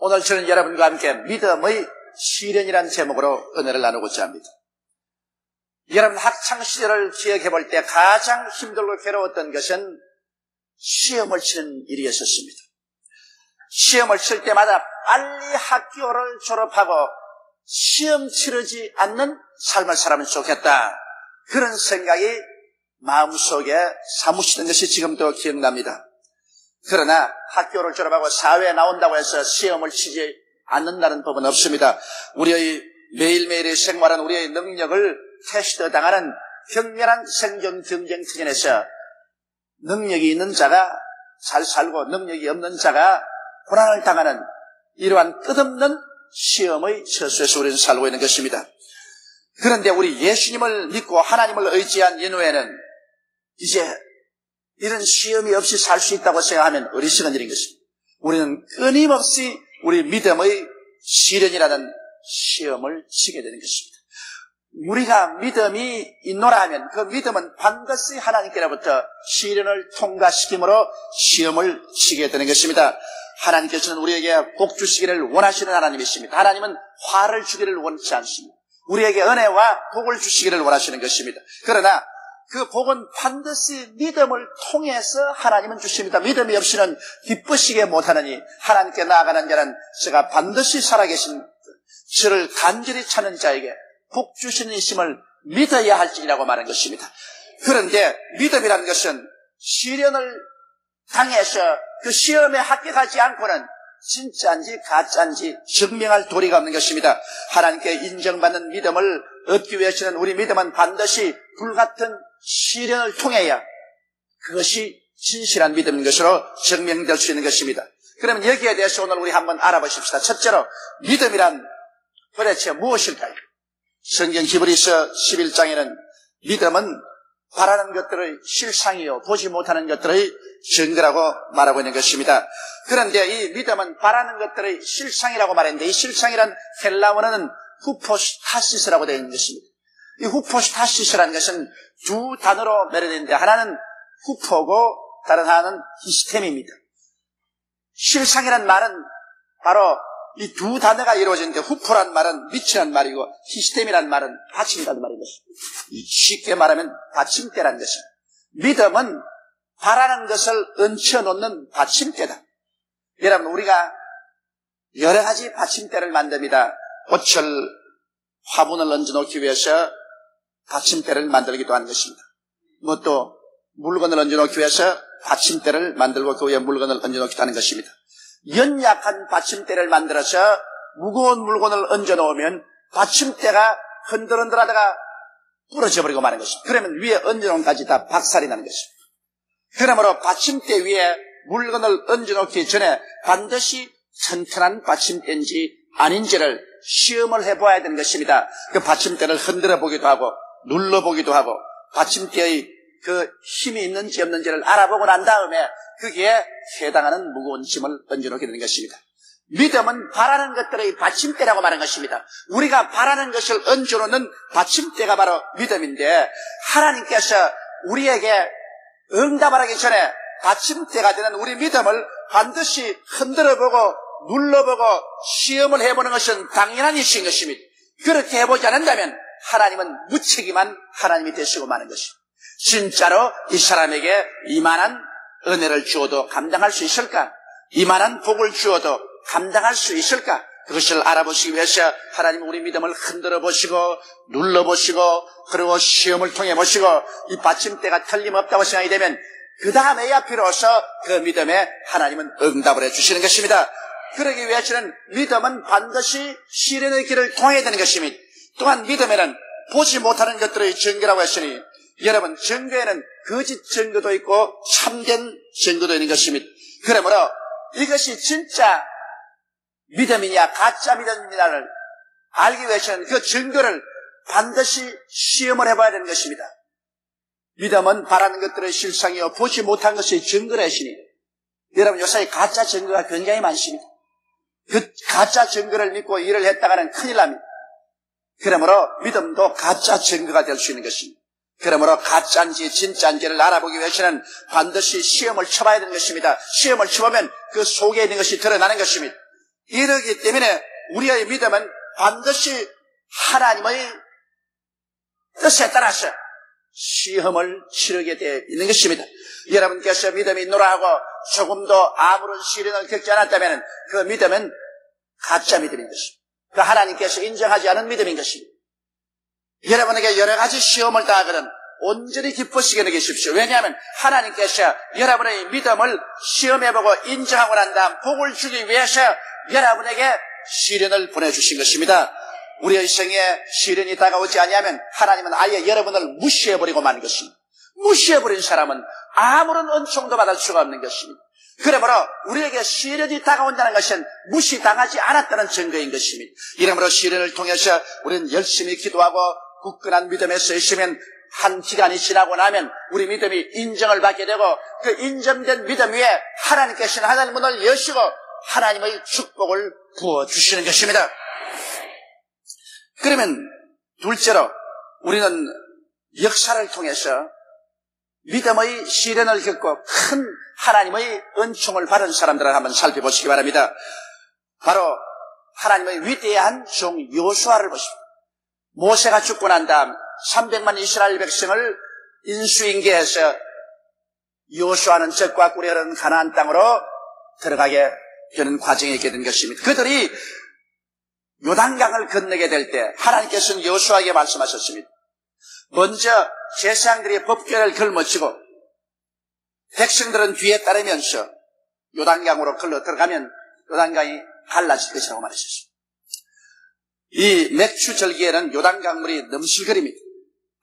오늘 저는 여러분과 함께 믿음의 시련이라는 제목으로 은혜를 나누고자 합니다. 여러분 학창시절을 기억해 볼 때 가장 힘들고 괴로웠던 것은 시험을 치는 일이었습니다. 시험을 칠 때마다 빨리 학교를 졸업하고 시험 치르지 않는 삶을 살면 좋겠다. 그런 생각이 마음속에 사무치는 것이 지금도 기억납니다. 그러나 학교를 졸업하고 사회에 나온다고 해서 시험을 치지 않는다는 법은 없습니다. 우리의 매일매일의 생활은 우리의 능력을 테스트 당하는 격렬한 생존 경쟁터전에서 능력이 있는 자가 잘 살고 능력이 없는 자가 고난을 당하는 이러한 끝없는 시험의 처소에서 우리는 살고 있는 것입니다. 그런데 우리 예수님을 믿고 하나님을 의지한 이후에는 이제 이런 시험이 없이 살 수 있다고 생각하면 어리석은 일인 것입니다. 우리는 끊임없이 우리 믿음의 시련이라는 시험을 치게 되는 것입니다. 우리가 믿음이 있노라 하면 그 믿음은 반드시 하나님께로부터 시련을 통과시킴으로 시험을 치게 되는 것입니다. 하나님께서는 우리에게 복 주시기를 원하시는 하나님이십니다. 하나님은 화를 주기를 원치 않습니다. 우리에게 은혜와 복을 주시기를 원하시는 것입니다. 그러나 그 복은 반드시 믿음을 통해서 하나님은 주십니다. 믿음이 없이는 기쁘시게 못하느니 하나님께 나아가는 자는 제가 반드시 살아계신 저를 간절히 찾는 자에게 복 주시는 이심을 믿어야 할지라고 말한 것입니다. 그런데 믿음이라는 것은 시련을 당해서 그 시험에 합격하지 않고는 진짜인지 가짜인지 증명할 도리가 없는 것입니다. 하나님께 인정받는 믿음을 얻기 위해서는 우리 믿음은 반드시 불같은 시련을 통해야 그것이 진실한 믿음인 것으로 증명될 수 있는 것입니다. 그러면 여기에 대해서 오늘 우리 한번 알아보십시다. 첫째로 믿음이란 도대체 무엇일까요? 성경 히브리서 11장에는 믿음은 바라는 것들의 실상이요 보지 못하는 것들의 증거라고 말하고 있는 것입니다. 그런데 이 믿음은 바라는 것들의 실상이라고 말했는데 이 실상이란 헬라어는 후포스타시스라고 되어 있는 것입니다. 이 후포스타시스라는 것은 두 단어로 매료되는데 하나는 후포고 다른 하나는 히스템입니다. 실상이란 말은 바로 이 두 단어가 이루어지는데 후포란 말은 밑이란 말이고 히스템이란 말은 받침이라는 말인 것입니다. 쉽게 말하면 받침대라는 것입니다. 믿음은 바라는 것을 얹혀놓는 받침대다. 여러분 우리가 여러 가지 받침대를 만듭니다. 꽃을 화분을 얹어놓기 위해서 받침대를 만들기도 하는 것입니다. 뭐 또 물건을 얹어놓기 위해서 받침대를 만들고 그 위에 물건을 얹어놓기도 하는 것입니다. 연약한 받침대를 만들어서 무거운 물건을 얹어놓으면 받침대가 흔들흔들하다가 부러져 버리고 마는 것입니다. 그러면 위에 얹어놓은 까지 다 박살이 나는 것입니다. 그러므로 받침대 위에 물건을 얹어놓기 전에 반드시 튼튼한 받침대인지 아닌지를 시험을 해봐야 되는 것입니다. 그 받침대를 흔들어 보기도 하고 눌러보기도 하고 받침대의 그 힘이 있는지 없는지를 알아보고 난 다음에 거기에 해당하는 무거운 짐을 얹어놓게 되는 것입니다. 믿음은 바라는 것들의 받침대라고 말하는 것입니다. 우리가 바라는 것을 얹어놓는 받침대가 바로 믿음인데 하나님께서 우리에게 응답을 하기 전에 받침대가 되는 우리 믿음을 반드시 흔들어보고 눌러보고 시험을 해보는 것은 당연한 일인 것입니다. 그렇게 해보지 않는다면 하나님은 무책임한 하나님이 되시고 마는 것입니다. 진짜로 이 사람에게 이만한 은혜를 주어도 감당할 수 있을까? 이만한 복을 주어도 감당할 수 있을까? 그것을 알아보시기 위해서 하나님은 우리 믿음을 흔들어 보시고 눌러보시고 그리고 시험을 통해 보시고 이 받침대가 틀림없다고 생각이 되면 그 다음에야 비로소 그 믿음에 하나님은 응답을 해주시는 것입니다. 그러기 위해서는 믿음은 반드시 시련의 길을 통해야 되는 것입니다. 또한 믿음에는 보지 못하는 것들의 증거라고 했으니 여러분 증거에는 거짓 증거도 있고 참된 증거도 있는 것입니다. 그러므로 이것이 진짜 믿음이냐 가짜 믿음이냐를 알기 위해서는 그 증거를 반드시 시험을 해봐야 되는 것입니다. 믿음은 바라는 것들의 실상이요 보지 못한 것의 증거라 하시니 여러분 요새 가짜 증거가 굉장히 많습니다. 그 가짜 증거를 믿고 일을 했다가는 큰일 납니다. 그러므로 믿음도 가짜 증거가 될 수 있는 것입니다. 그러므로 가짜인지 진짜인지를 알아보기 위해서는 반드시 시험을 쳐봐야 되는 것입니다. 시험을 쳐보면 그 속에 있는 것이 드러나는 것입니다. 이러기 때문에 우리의 믿음은 반드시 하나님의 뜻에 따라서 시험을 치르게 되어 있는 것입니다. 여러분께서 믿음이 있노라 하고 조금도 아무런 시련을 겪지 않았다면 그 믿음은 가짜 믿음인 것입니다. 그 하나님께서 인정하지 않은 믿음인 것입니다. 여러분에게 여러 가지 시험을 당하거든 온전히 기쁘시게 여기십시오. 왜냐하면 하나님께서 여러분의 믿음을 시험해보고 인정하고 난 다음 복을 주기 위해서 여러분에게 시련을 보내주신 것입니다. 우리의 생에 시련이 다가오지 아니하면 하나님은 아예 여러분을 무시해버리고 마는 것입니다. 무시해버린 사람은 아무런 은총도 받을 수가 없는 것입니다. 그러므로 우리에게 시련이 다가온다는 것은 무시당하지 않았다는 증거인 것입니다. 이러므로 시련을 통해서 우리는 열심히 기도하고 굳건한 믿음에 서 있으면 한 기간이 지나고 나면 우리 믿음이 인정을 받게 되고 그 인정된 믿음 위에 하나님께서는 하나님 문을 여시고 하나님의 축복을 부어주시는 것입니다. 그러면 둘째로 우리는 역사를 통해서 믿음의 시련을 겪고 큰 하나님의 은총을 받은 사람들을 한번 살펴보시기 바랍니다. 바로 하나님의 위대한 종 여호수아를 보십시오. 모세가 죽고 난 다음 300만 이스라엘 백성을 인수인계해서 여호수아는 적과 꿀이 흐르는 가나안 땅으로 들어가게 되는 과정이 있게 된 것입니다. 그들이 요단강을 건너게 될 때 하나님께서는 여호수아에게 말씀하셨습니다. 먼저 제사장들이 법궤를 걸머쥐고 백성들은 뒤에 따르면서 요단강으로 걸러 들어가면 요단강이 갈라질 것이라고 말하셨습니다. 이 맥추 절기에는 요단강 물이 넘실거립니다.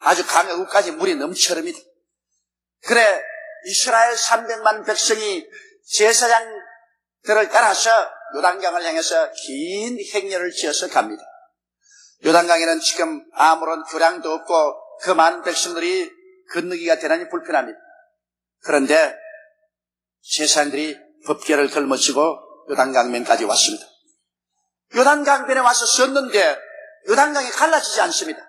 아주 강가까지 물이 넘쳐릅니다. 그래 이스라엘 300만 백성이 제사장들을 따라서 요단강을 향해서 긴 행렬을 지어서 갑니다. 요단강에는 지금 아무런 교량도 없고 그 많은 백성들이 건너기가 대단히 불편합니다. 그런데 제사장들이 법궤를 걸머쥐고 요단강변까지 왔습니다. 요단강변에 와서 섰는데 요단강이 갈라지지 않습니다.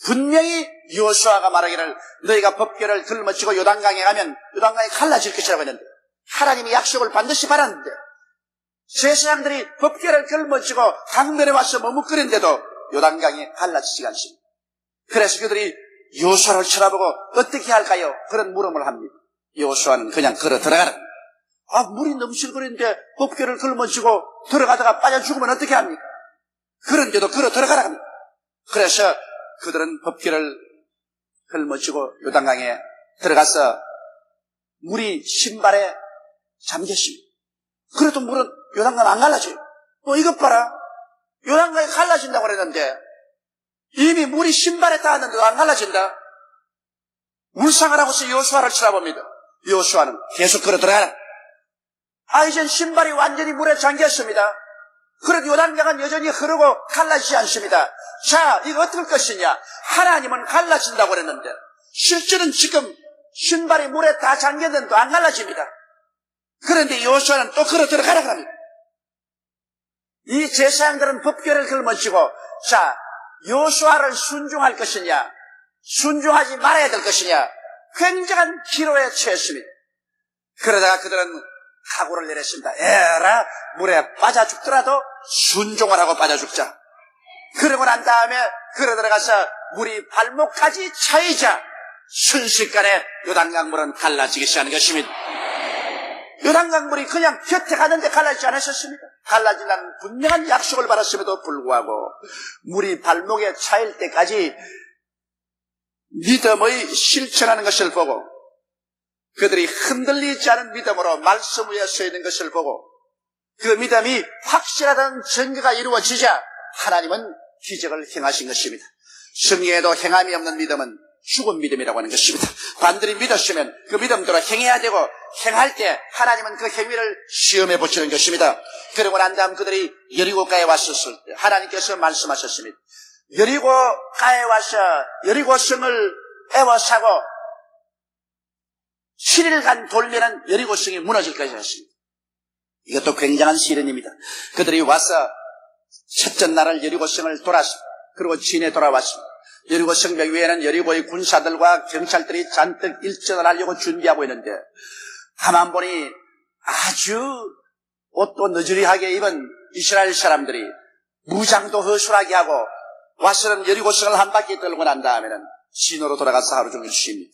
분명히 여호수아가 말하기를 너희가 법궤를 걸머쥐고 요단강에 가면 요단강이 갈라질 것이라고 했는데 하나님이 약속을 반드시 받았는데 제사장들이 법궤를 걸머쥐고 강변에 와서 머뭇거리는데도 요단강이 갈라지지 않습니다. 그래서 그들이 여호수아를 쳐다보고 어떻게 할까요? 그런 물음을 합니다. 여호수아는 그냥 걸어 들어가라. 물이 넘실거리는데 법궤를 걸머쥐고 들어가다가 빠져 죽으면 어떻게 합니까? 그런데도 걸어 들어가라 합니다. 그래서 그들은 법궤를 걸머쥐고 요단강에 들어가서 물이 신발에 잠겼습니다. 그래도 물은 요단강 안 갈라져요. 이것 봐라. 요단강이 갈라진다고 그랬는데 이미 물이 신발에 닿았는데도 안 갈라진다. 울상을 하고서 여호수아를 쳐다봅니다. 여호수아는 계속 걸어 들어가라. 이젠 신발이 완전히 물에 잠겼습니다. 그래도 요단강은 여전히 흐르고 갈라지지 않습니다. 자, 이거 어떨 것이냐? 하나님은 갈라진다고 그랬는데 실제는 지금 신발이 물에 다 잠겼는데도 안 갈라집니다. 그런데 여호수아는 또 걸어 들어가라 합니다. 이 제사장들은 법궤를 걸머쥐고 자, 여호수아를 순종할 것이냐 순종하지 말아야 될 것이냐 굉장한 기로에 처했습니다. 그러다가 그들은 각오를 내렸습니다. 에라 물에 빠져 죽더라도 순종을 하고 빠져 죽자. 그러고 난 다음에 걸어 들어가서 물이 발목까지 차이자 순식간에 요단강 물은 갈라지기 시작하는 것입니다. 요단강 물이 그냥 곁에 가는데 갈라지지 않으셨습니다. 갈라진다는 분명한 약속을 받았음에도 불구하고 물이 발목에 차일 때까지 믿음의 실천하는 것을 보고 그들이 흔들리지 않은 믿음으로 말씀 위에 서 있는 것을 보고 그 믿음이 확실하다는 증거가 이루어지자 하나님은 기적을 행하신 것입니다. 성경에도 행함이 없는 믿음은 죽은 믿음이라고 하는 것입니다. 반드시 믿었으면 그 믿음대로 행해야 되고 행할 때 하나님은 그 행위를 시험해 보시는 것입니다. 그러고 난 다음 그들이 여리고가에 왔었을 때 하나님께서 말씀하셨습니다. 여리고가에 와서 여리고성을 애워싸고 7일간 돌면은 여리고성이 무너질 것이라 했습니다. 이것도 굉장한 시련입니다. 그들이 와서 첫째 날을 여리고성을 돌았습니다. 그리고 진에 돌아왔습니다. 여리고 성벽 위에는 여리고의 군사들과 경찰들이 잔뜩 일전을 하려고 준비하고 있는데 가만 보니 아주 옷도 너저리하게 입은 이스라엘 사람들이 무장도 허술하게 하고 와서는 여리고성을 한 바퀴 돌고 난 다음에는 진으로 돌아가서 하루 종일 쉽니다.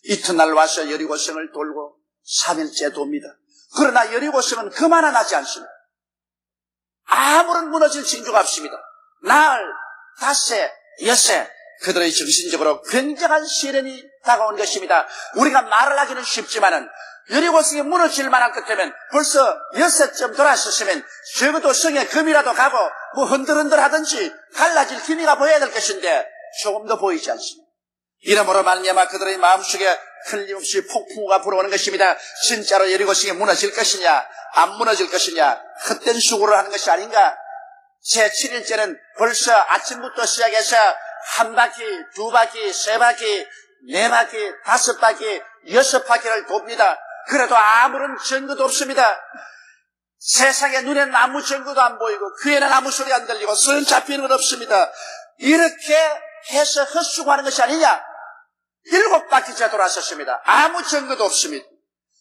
이튿날 와서 여리고성을 돌고 3일째 돕니다. 그러나 여리고성은 그만은 하지 않습니다. 아무런 무너질 징조가 없습니다. 나흘, 닷새, 엿새 그들의 정신적으로 굉장한 시련이 다가온 것입니다. 우리가 말을 하기는 쉽지만은 여리고성이 무너질 만한 것 때문에 벌써 엿새쯤 돌았었으면 적어도 성에 금이라도 가고 뭐 흔들흔들 하든지 갈라질 기미가 보여야 될 것인데 조금도 보이지 않습니다. 이러므로 말미암아 그들의 마음속에 틀림없이 폭풍우가 불어오는 것입니다. 진짜로 여리고성이 무너질 것이냐 안 무너질 것이냐 헛된 수고를 하는 것이 아닌가. 제7일째는 벌써 아침부터 시작해서 한 바퀴, 두 바퀴, 세 바퀴, 네 바퀴, 다섯 바퀴, 여섯 바퀴를 돕니다. 그래도 아무런 증거도 없습니다. 세상에 눈에는 아무 증거도 안 보이고 귀에는 아무 소리 안 들리고 손 잡히는 건 없습니다. 이렇게 해서 헛수고하는 것이 아니냐. 7바퀴째 돌았었습니다. 아무 증거도 없습니다.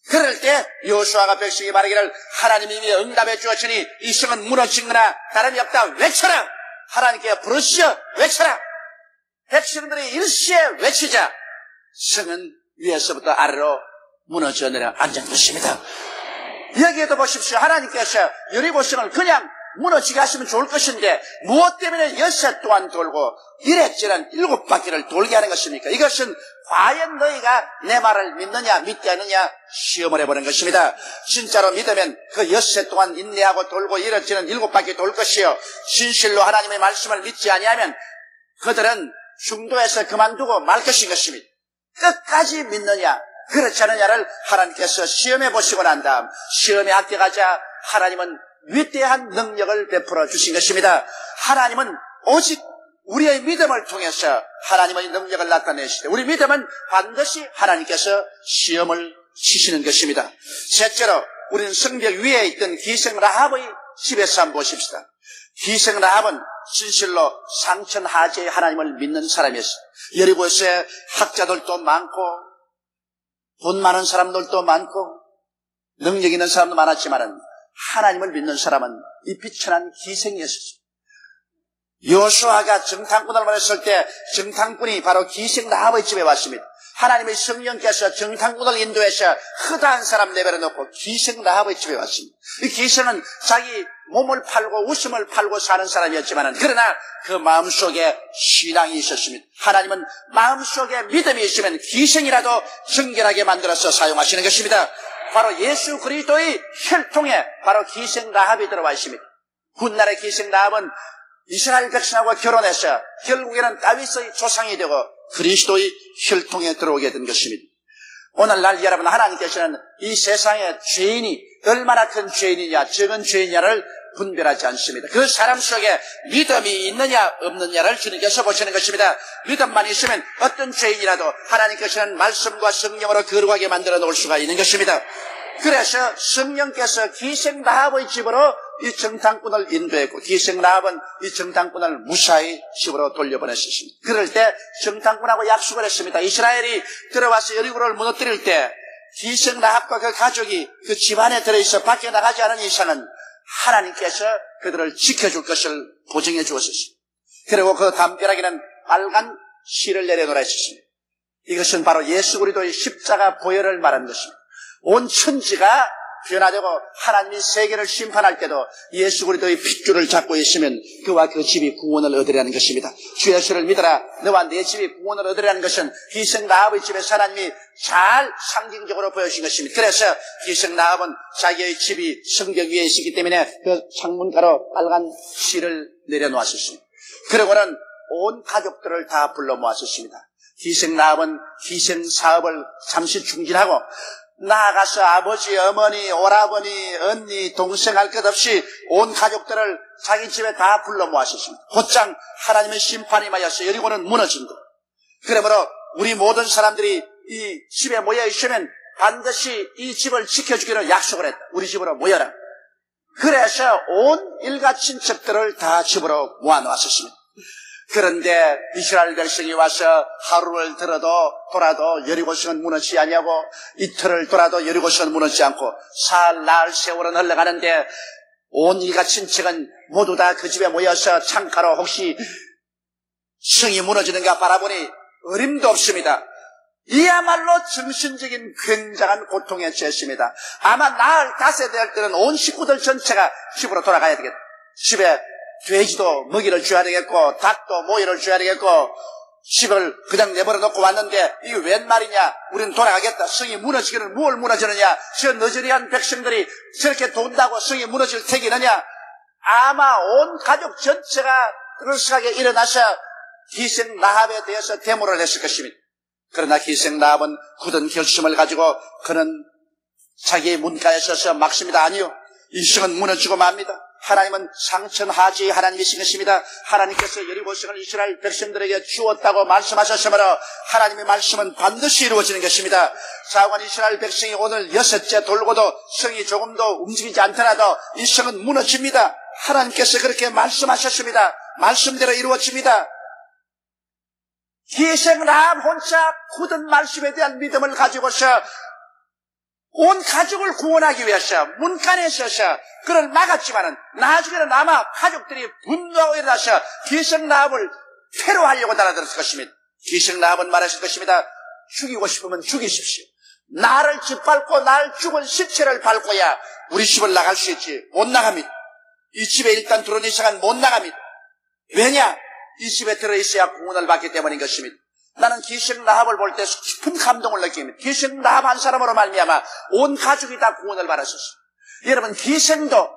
그럴 때 여호수아가 백성이 말하기를 하나님이 이미 응답해 주었으니 이 성은 무너지거나 다름이 없다. 외쳐라. 하나님께 부르시어 외쳐라. 백성들이 일시에 외치자 성은 위에서부터 아래로 무너져 내려 앉은 것입니다. 여기에도 보십시오. 하나님께서 여리고성을 그냥 무너지게 하시면 좋을 것인데 무엇 때문에 엿새 또한 돌고 이랬지는 7바퀴를 돌게 하는 것입니까? 이것은 과연 너희가 내 말을 믿느냐 믿지 않느냐 시험을 해보는 것입니다. 진짜로 믿으면 그 엿새 동안 인내하고 돌고 이랬지는 7바퀴 돌 것이요 진실로 하나님의 말씀을 믿지 아니하면 그들은 중도에서 그만두고 말 것인 것입니다. 끝까지 믿느냐 그렇지 않느냐를 하나님께서 시험해 보시고 난 다음 시험에 합격하자 하나님은 위대한 능력을 베풀어 주신 것입니다. 하나님은 오직 우리의 믿음을 통해서 하나님의 능력을 나타내시되 우리 믿음은 반드시 하나님께서 시험을 치시는 것입니다. 셋째로 우리는 성벽 위에 있던 기생 라합의 집에서 한번 보십시다. 기생 라합은 진실로 상천하제의 하나님을 믿는 사람이었어요. 여리고에 학자들도 많고 돈 많은 사람들도 많고 능력 있는 사람도 많았지만은 하나님을 믿는 사람은 이 비천한 기생이었어요. 여호수아가 정탐꾼을 보냈을 때 정탐꾼이 바로 기생 라합의 집에 왔습니다. 하나님의 성령께서 정탐꾼을 인도해서 허다한 사람 내버려 놓고 기생 라합의 집에 왔습니다. 이 기생은 자기 몸을 팔고 웃음을 팔고 사는 사람이었지만 그러나 그 마음속에 신앙이 있었습니다. 하나님은 마음속에 믿음이 있으면 기생이라도 정결하게 만들어서 사용하시는 것입니다. 바로 예수 그리스도의 혈통에 바로 기생 라합이 들어와 있습니다. 훗날의 기생 라합은 이스라엘 백성하고 결혼해서 결국에는 다윗의 조상이 되고 그리스도의 혈통에 들어오게 된 것입니다. 오늘날 여러분 하나님께서는 이 세상의 죄인이 얼마나 큰 죄인이냐 적은 죄인이냐를 분별하지 않습니다. 그 사람 속에 믿음이 있느냐 없느냐를 주님께서 보시는 것입니다. 믿음만 있으면 어떤 죄인이라도 하나님께서는 말씀과 성령으로 거룩하게 만들어 놓을 수가 있는 것입니다. 그래서 성령께서 기생 라합의 집으로 이 정탐꾼을 인도했고 기생 라합은 이 정탐꾼을 무사히 집으로 돌려보냈습니다. 그럴 때 정탐꾼하고 약속을 했습니다. 이스라엘이 들어와서 여리고를 무너뜨릴 때 기생 라합과 그 가족이 그 집안에 들어있어 밖에 나가지 않은 이상은 하나님께서 그들을 지켜줄 것을 보증해 주었습니다. 그리고 그 담벼락에는 빨간 실을 내려놓으라 했습니다. 이것은 바로 예수 그리스도의 십자가 보혈을 말하는 것입니다. 온 천지가 변화되고 하나님이 세계를 심판할 때도 예수 그리스도의 핏줄을 잡고 있으면 그와 그 집이 구원을 얻으리라는 것입니다. 주 예수를 믿어라. 너와 내 집이 구원을 얻으리라는 것은 기생 라합의 집에서 하나님이 잘 상징적으로 보여주신 것입니다. 그래서 기생 라합은 자기의 집이 성벽 위에 있기 때문에 그 창문가로 빨간 실을 내려놓았습니다. 그러고는 온 가족들을 다 불러 모았습니다. 기생 라합은 기생 사업을 잠시 중지하고 나아가서 아버지, 어머니, 오라버니, 언니, 동생 할 것 없이 온 가족들을 자기 집에 다 불러 모았습니다. 곧장 하나님의 심판이 맞아서 여리고는 무너진 것. 그러므로 우리 모든 사람들이 이 집에 모여 있으면 반드시 이 집을 지켜주기로 약속을 했다. 우리 집으로 모여라. 그래서 온 일가 친척들을 다 집으로 모아놓았습니다. 그런데 이스라엘 백성이 와서 하루를 돌아도 여리고성은 무너지지 아니하고 이틀을 돌아도 여리고성은 무너지지 않고 사흘, 나흘 세월은 흘러가는데 온 일가 친척은 모두 다 그 집에 모여서 창가로 혹시 성이 무너지는가 바라보니 어림도 없습니다. 이야말로 정신적인 굉장한 고통에 처했습니다. 아마 날 다스려야 때는 온 식구들 전체가 집으로 돌아가야 되겠다. 집에 돼지도 먹이를 줘야 되겠고 닭도 모이를 줘야 되겠고 집을 그냥 내버려 놓고 왔는데 이게 웬 말이냐, 우리는 돌아가겠다. 성이 무너지기는 뭘 무너지느냐, 저 너저리한 백성들이 저렇게 돈다고 성이 무너질 택이느냐. 아마 온 가족 전체가 그럴싸하게 일어나서 희생 라합에 대해서 데모를 했을 것입니다. 그러나 희생 라합은 굳은 결심을 가지고 그는 자기의 문가에 서서 막습니다. 아니요, 이 성은 무너지고 맙니다. 하나님은 상천하지의 하나님이신 것입니다. 하나님께서 여리고성을 이스라엘 백성들에게 주었다고 말씀하셨으므로 하나님의 말씀은 반드시 이루어지는 것입니다. 자관 이스라엘 백성이 오늘 6째 돌고도 성이 조금도 움직이지 않더라도 이 성은 무너집니다. 하나님께서 그렇게 말씀하셨습니다. 말씀대로 이루어집니다. 희생 라합 혼자 굳은 말씀에 대한 믿음을 가지고서 온 가족을 구원하기 위해서 문간에 서서 그를 막았지만은 나중에는 아마 가족들이 분노하고 일어나서 희생 라합을 테러하려고 달아들었을 것입니다. 희생 라합은 말했을 것입니다. 죽이고 싶으면 죽이십시오. 나를 짓밟고 날 죽은 시체를 밟고야 우리 집을 나갈 수 있지. 못 나갑니다. 이 집에 일단 들어온 이상은 못 나갑니다. 왜냐? 이 집에 들어있어야 구원을 받기 때문인 것입니다. 나는 기생 라합을 볼 때 깊은 감동을 느낍니다. 기생 라합 한 사람으로 말미암아 온 가족이 다 구원을 받았었습니다. 여러분, 기생도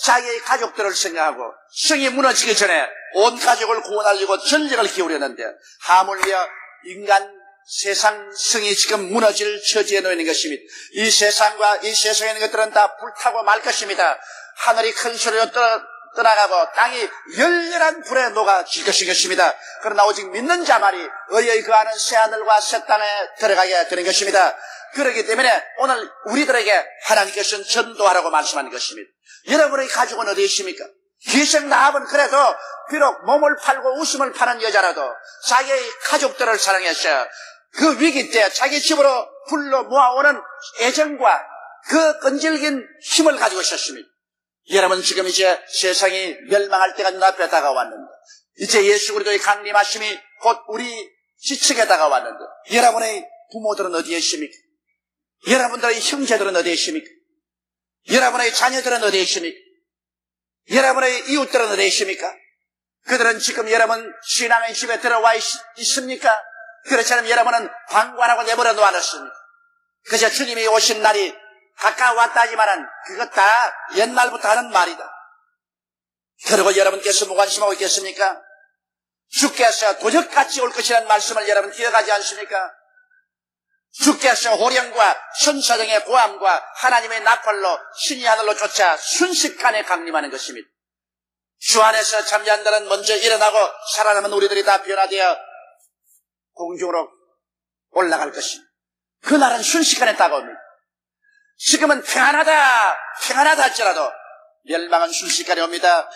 자기의 가족들을 생각하고 성이 무너지기 전에 온 가족을 구원하려고 전력을 기울였는데 하물며 인간 세상 성이 지금 무너질 처지에 놓이는 것입니다. 이 세상과 이 세상에 있는 것들은 다 불타고 말 것입니다. 하늘이 큰 소리로 떠나가고 땅이 열렬한 불에 녹아질 것입니다. 그러나 오직 믿는 자만이 의의 그하는 새하늘과 새 땅에 들어가게 되는 것입니다. 그렇기 때문에 오늘 우리들에게 하나님께서는 전도하라고 말씀하는 것입니다. 여러분의 가족은 어디 있습니까? 기생 라합은 그래도 비록 몸을 팔고 웃음을 파는 여자라도 자기의 가족들을 사랑해서 그 위기 때 자기 집으로 불러 모아오는 애정과 그 끈질긴 힘을 가지고 있었습니다. 여러분, 지금 이제 세상이 멸망할 때가 눈앞에 다가왔는데 이제 예수 그리스도의 강림하심이 곧 우리 지측에 다가왔는데 여러분의 부모들은 어디에 있습니까? 여러분들의 형제들은 어디에 있습니까? 여러분의 자녀들은 어디에 있습니까? 여러분의 이웃들은 어디에 있습니까? 그들은 지금 여러분 신앙의 집에 들어와 있습니까? 그렇지 않으면 여러분은 방관하고 내버려 놓았습니까? 그저 주님이 오신 날이 가까웠다 하지만은 그것 다 옛날부터 하는 말이다. 그리고 여러분께서 무관심하고 있겠습니까? 주께서 도적같이 올 것이라는 말씀을 여러분 기억하지 않습니까? 주께서 호령과 천사등의 고함과 하나님의 나팔로 신이 하늘로 쫓아 순식간에 강림하는 것입니다. 주 안에서 잠자는 자는 먼저 일어나고 살아남은 우리들이 다 변화되어 공중으로 올라갈 것입니다. 그날은 순식간에 다가옵니다. 지금은 평안하다 할지라도 멸망은 순식간에 옵니다.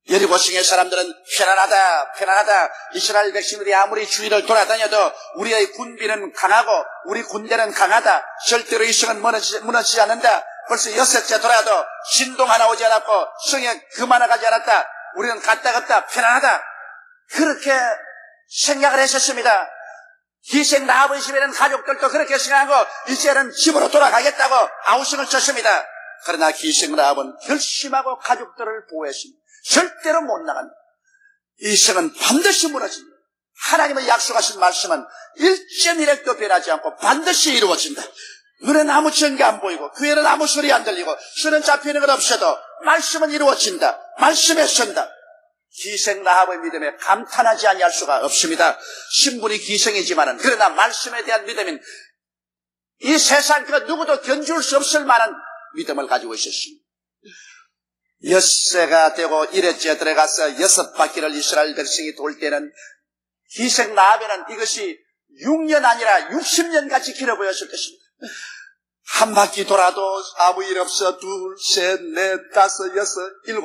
여리고성의 사람들은 편안하다. 이스라엘 백성들이 아무리 주위를 돌아다녀도 우리의 군비는 강하고 우리 군대는 강하다. 절대로 이 성은 무너지지 않는다. 벌써 6째 돌아도 진동 하나 오지 않았고 성에 금 하나 가지 않았다. 우리는 갔다 편안하다. 그렇게 생각을 했었습니다. 희생 라합의 집에는 가족들도 그렇게 생각하고 이제는 집으로 돌아가겠다고 아우성을 쳤습니다. 그러나 희생 라합은 결심하고 가족들을 보호했습니다. 절대로 못 나간다. 이 성은 반드시 무너진다. 하나님의 약속하신 말씀은 1.1핵도 변하지 않고 반드시 이루어진다. 눈에는 아무 증거 안 보이고 귀에는 아무 소리 안 들리고 손은 잡히는 것 없어도 말씀은 이루어진다. 말씀에 선다. 기생 라합의 믿음에 감탄하지 아니할 수가 없습니다. 신분이 기생이지만은 그러나 말씀에 대한 믿음은 이 세상 그 누구도 견줄 수 없을 만한 믿음을 가지고 있었습니다. 6세가 되고 1회째 들어가서 6바퀴를 이스라엘 백성이 돌 때는 기생 라합에는 이것이 6년 아니라 60년 같이 길어 보였을 것입니다. 한 바퀴 돌아도 아무 일 없어. 2, 3, 4, 5, 6, 7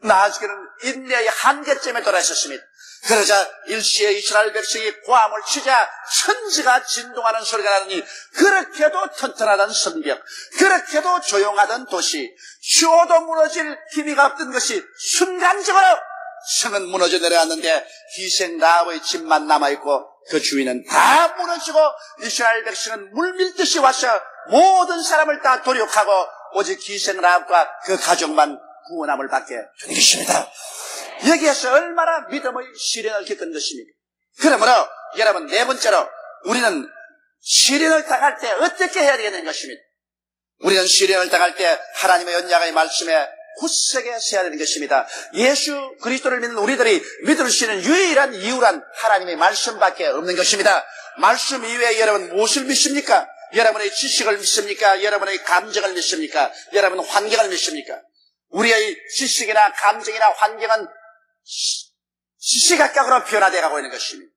나중에는 인내의 한계점에 돌아있었습니다. 그러자 일시에 이스라엘 백성이 고함을 치자 천지가 진동하는 소리가 나더니 그렇게도 튼튼하던 성벽, 그렇게도 조용하던 도시, 쉬어도 무너질 힘이가 없던 것이 순간적으로 성은 무너져 내려왔는데 희생 라합의 집만 남아있고 그 주위는 다 무너지고 이스라엘 백성은 물밀듯이 와서 모든 사람을 다 도륙하고 오직 희생 라합과 그 가족만 구원함을 받게 된 것입니다. 여기에서 얼마나 믿음의 시련을 겪은 것입니까? 그러므로 여러분, 네 번째로 우리는 시련을 당할 때 어떻게 해야 되는 것입니다. 우리는 시련을 당할 때 하나님의 언약의 말씀에 굳세게 서야 되는 것입니다. 예수 그리스도를 믿는 우리들이 믿을 수 있는 유일한 이유란 하나님의 말씀밖에 없는 것입니다. 말씀 이외에 여러분 무엇을 믿습니까? 여러분의 지식을 믿습니까? 여러분의 감정을 믿습니까? 여러분 환경을 믿습니까? 우리의 지식이나 감정이나 환경은 시시각각으로 변화되어 가고 있는 것입니다.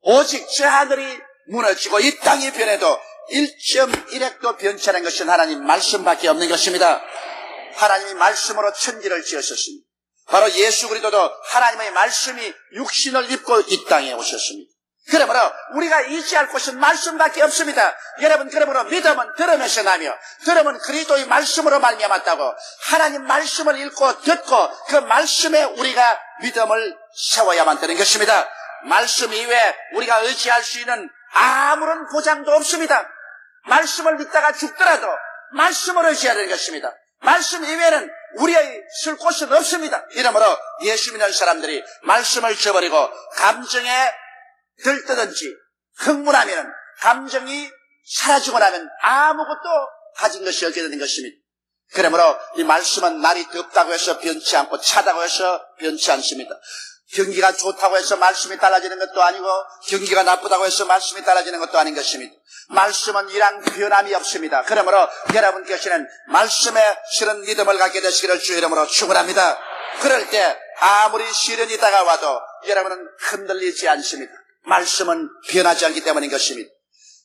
오직 저 하늘이 무너지고 이 땅이 변해도 1.1핵도 변치 않은 것은 하나님 말씀밖에 없는 것입니다. 하나님이 말씀으로 천지를 지으셨습니다. 바로 예수 그리스도도 하나님의 말씀이 육신을 입고 이 땅에 오셨습니다. 그러므로 우리가 의지할 곳은 말씀밖에 없습니다. 여러분, 그러므로 믿음은 들음에서 나며 들음은 그리스도의 말씀으로 말미암았다고 하나님 말씀을 읽고 듣고 그 말씀에 우리가 믿음을 세워야만 되는 것입니다. 말씀 이외에 우리가 의지할 수 있는 아무런 보장도 없습니다. 말씀을 믿다가 죽더라도 말씀을 의지해야 되는 것입니다. 말씀 이외에는 우리의 쓸 곳은 없습니다. 이러므로 예수 믿는 사람들이 말씀을 저버리고 감정에 들뜨든지 흥분하면 감정이 사라지고 나면 아무것도 가진 것이 없게 되는 것입니다. 그러므로 이 말씀은 날이 덥다고 해서 변치 않고 차다고 해서 변치 않습니다. 경기가 좋다고 해서 말씀이 달라지는 것도 아니고 경기가 나쁘다고 해서 말씀이 달라지는 것도 아닌 것입니다. 말씀은 이랑 변함이 없습니다. 그러므로 여러분께서는 말씀에 실은 믿음을 갖게 되시기를 주 이름으로 축원합니다. 그럴 때 아무리 시련이 다가와도 여러분은 흔들리지 않습니다. 말씀은 변하지 않기 때문인 것입니다.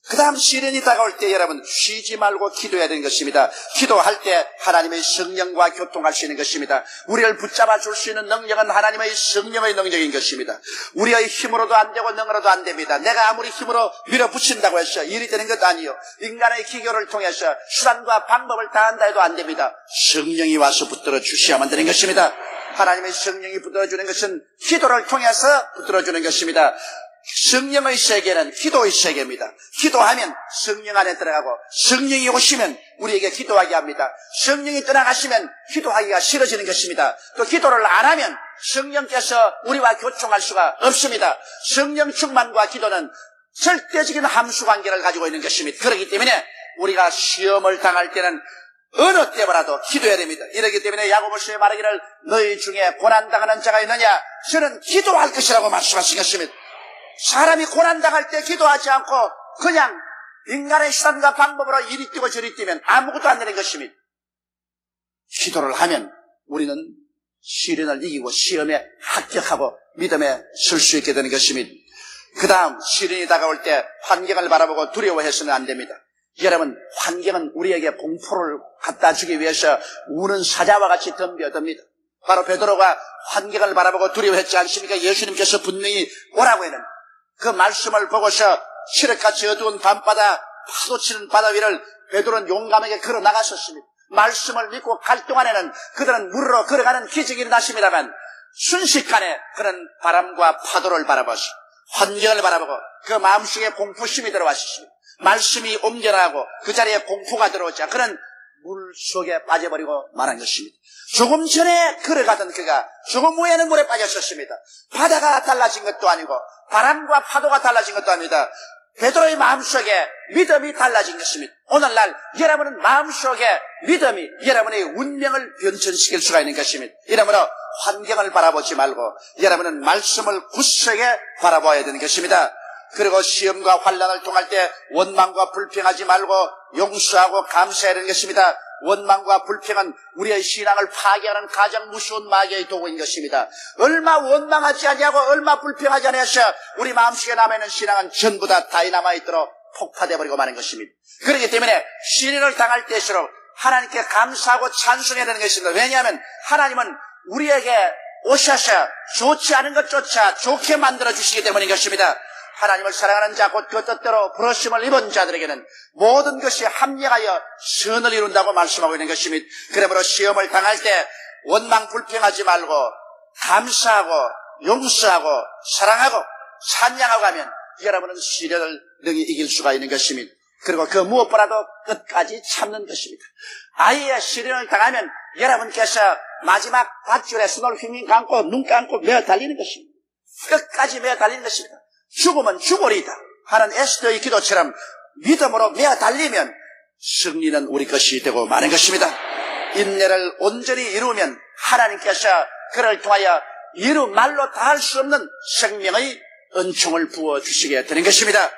그 다음 시련이 다가올 때 여러분 쉬지 말고 기도해야 되는 것입니다. 기도할 때 하나님의 성령과 교통할 수 있는 것입니다. 우리를 붙잡아 줄 수 있는 능력은 하나님의 성령의 능력인 것입니다. 우리의 힘으로도 안 되고 능으로도 안 됩니다. 내가 아무리 힘으로 밀어붙인다고 해서 일이 되는 것도 아니요, 인간의 기교를 통해서 수단과 방법을 다한다 해도 안 됩니다. 성령이 와서 붙들어 주셔야만 되는 것입니다. 하나님의 성령이 붙들어 주는 것은 기도를 통해서 붙들어 주는 것입니다. 성령의 세계는 기도의 세계입니다. 기도하면 성령 안에 들어가고 성령이 오시면 우리에게 기도하게 합니다. 성령이 떠나가시면 기도하기가 싫어지는 것입니다. 또 기도를 안 하면 성령께서 우리와 교통할 수가 없습니다. 성령 충만과 기도는 절대적인 함수관계를 가지고 있는 것입니다. 그렇기 때문에 우리가 시험을 당할 때는 어느 때보다도 기도해야 됩니다. 이렇기 때문에 야고보서에 말하기를 너희 중에 고난당하는 자가 있느냐? 저는 기도할 것이라고 말씀하신 것입니다. 사람이 고난당할 때 기도하지 않고 그냥 인간의 수단과 방법으로 이리 뛰고 저리 뛰면 아무것도 안 되는 것입니다. 기도를 하면 우리는 시련을 이기고 시험에 합격하고 믿음에 설 수 있게 되는 것입니다. 그 다음 시련이 다가올 때 환경을 바라보고 두려워해서는 안 됩니다. 여러분, 환경은 우리에게 공포를 갖다 주기 위해서 우는 사자와 같이 덤벼듭니다. 바로 베드로가 환경을 바라보고 두려워했지 않습니까? 예수님께서 분명히 오라고 했는 그 말씀을 보고서 칠흑같이 어두운 밤바다, 파도치는 바다 위를 베드로는 용감하게 걸어 나갔었습니다. 말씀을 믿고 갈 동안에는 그들은 물으로 걸어가는 기적이 일어났습니다만 순식간에 그런 바람과 파도를 바라보시 환경을 바라보고 그 마음속에 공포심이 들어왔습니다. 말씀이 옮겨나가고 그 자리에 공포가 들어오자 그는 물 속에 빠져버리고 말한 것입니다. 조금 전에 걸어가던 그가 조금 후에는 물에 빠졌었습니다. 바다가 달라진 것도 아니고 바람과 파도가 달라진 것도 아닙니다. 베드로의 마음속에 믿음이 달라진 것입니다. 오늘날 여러분은 마음속에 믿음이 여러분의 운명을 변천시킬 수가 있는 것입니다. 이러므로 환경을 바라보지 말고 여러분은 말씀을 굳세게 바라봐야 되는 것입니다. 그리고 시험과 환난을 통할 때 원망과 불평하지 말고 용서하고 감사해야 되는 것입니다. 원망과 불평은 우리의 신앙을 파괴하는 가장 무서운 마귀의 도구인 것입니다. 얼마 원망하지 않냐고 얼마 불평하지 않아서 우리 마음속에 남아있는 신앙은 전부 다 다이나마이트로 폭파되어버리고 마는 것입니다. 그렇기 때문에 시련을 당할 때일수록 하나님께 감사하고 찬송해야 되는 것입니다. 왜냐하면 하나님은 우리에게 오셔서 좋지 않은 것조차 좋게 만들어 주시기 때문인 것입니다. 하나님을 사랑하는 자, 곧 그 뜻대로 부르심을 입은 자들에게는 모든 것이 합력하여 선을 이룬다고 말씀하고 있는 것입니다. 그러므로 시험을 당할 때 원망 불평하지 말고 감사하고 용서하고 사랑하고 찬양하고 하면 여러분은 시련을 능히 이길 수가 있는 것입니다. 그리고 그 무엇보다도 끝까지 참는 것입니다. 아예 시련을 당하면 여러분께서 마지막 밧줄에 손을 휘민 감고 눈 감고 메어 달리는 것입니다. 끝까지 메어 달리는 것입니다. 죽으면 죽으리다 하는 에스더의 기도처럼 믿음으로 메어 달리면 승리는 우리 것이 되고 마는 것입니다. 인내를 온전히 이루면 하나님께서 그를 통하여 이루 말로 다 할 수 없는 생명의 은총을 부어주시게 되는 것입니다.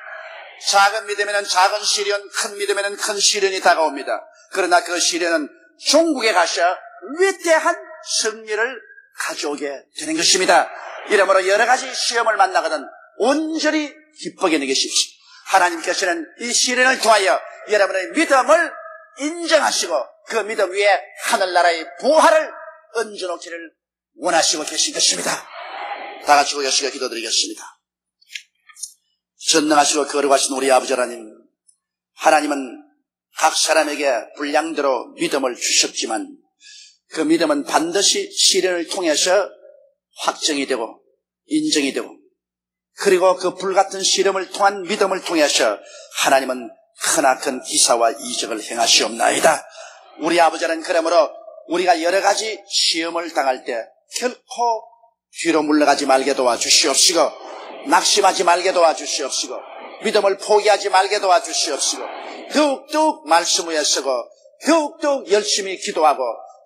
작은 믿음에는 작은 시련, 큰 믿음에는 큰 시련이 다가옵니다. 그러나 그 시련은 종국에 가셔 위대한 승리를 가져오게 되는 것입니다. 이러므로 여러 가지 시험을 만나거든 온전히 기쁘게 여기십시오. 하나님께서는 이 시련을 통하여 여러분의 믿음을 인정하시고 그 믿음 위에 하늘나라의 부활을 얹어놓기를 원하시고 계신 것입니다. 다 같이 고개시켜 기도드리겠습니다. 전능하시고 거룩하신 우리 아버지 하나님은 각 사람에게 분량대로 믿음을 주셨지만 그 믿음은 반드시 시련을 통해서 확정이 되고 인정이 되고 그리고 그 불같은 시련을 통한 믿음을 통해서 하나님은 크나큰 기사와 이적을 행하시옵나이다. 우리 아버지는 그러므로 우리가 여러 가지 시험을 당할 때 결코 뒤로 물러가지 말게 도와주시옵시고 낙심하지 말게 도와주시옵시고 믿음을 포기하지 말게 도와주시옵시고 더욱더욱 말씀 위에 서고 더욱더욱 열심히 기도하고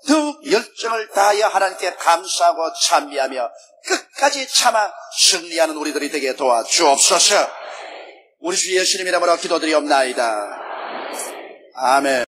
더욱 열정을 다하여 하나님께 감사하고 찬미하며 끝까지 참아 승리하는 우리들이 되게 도와주옵소서. 우리 주 예수님 이름으로 기도드리옵나이다. 아멘.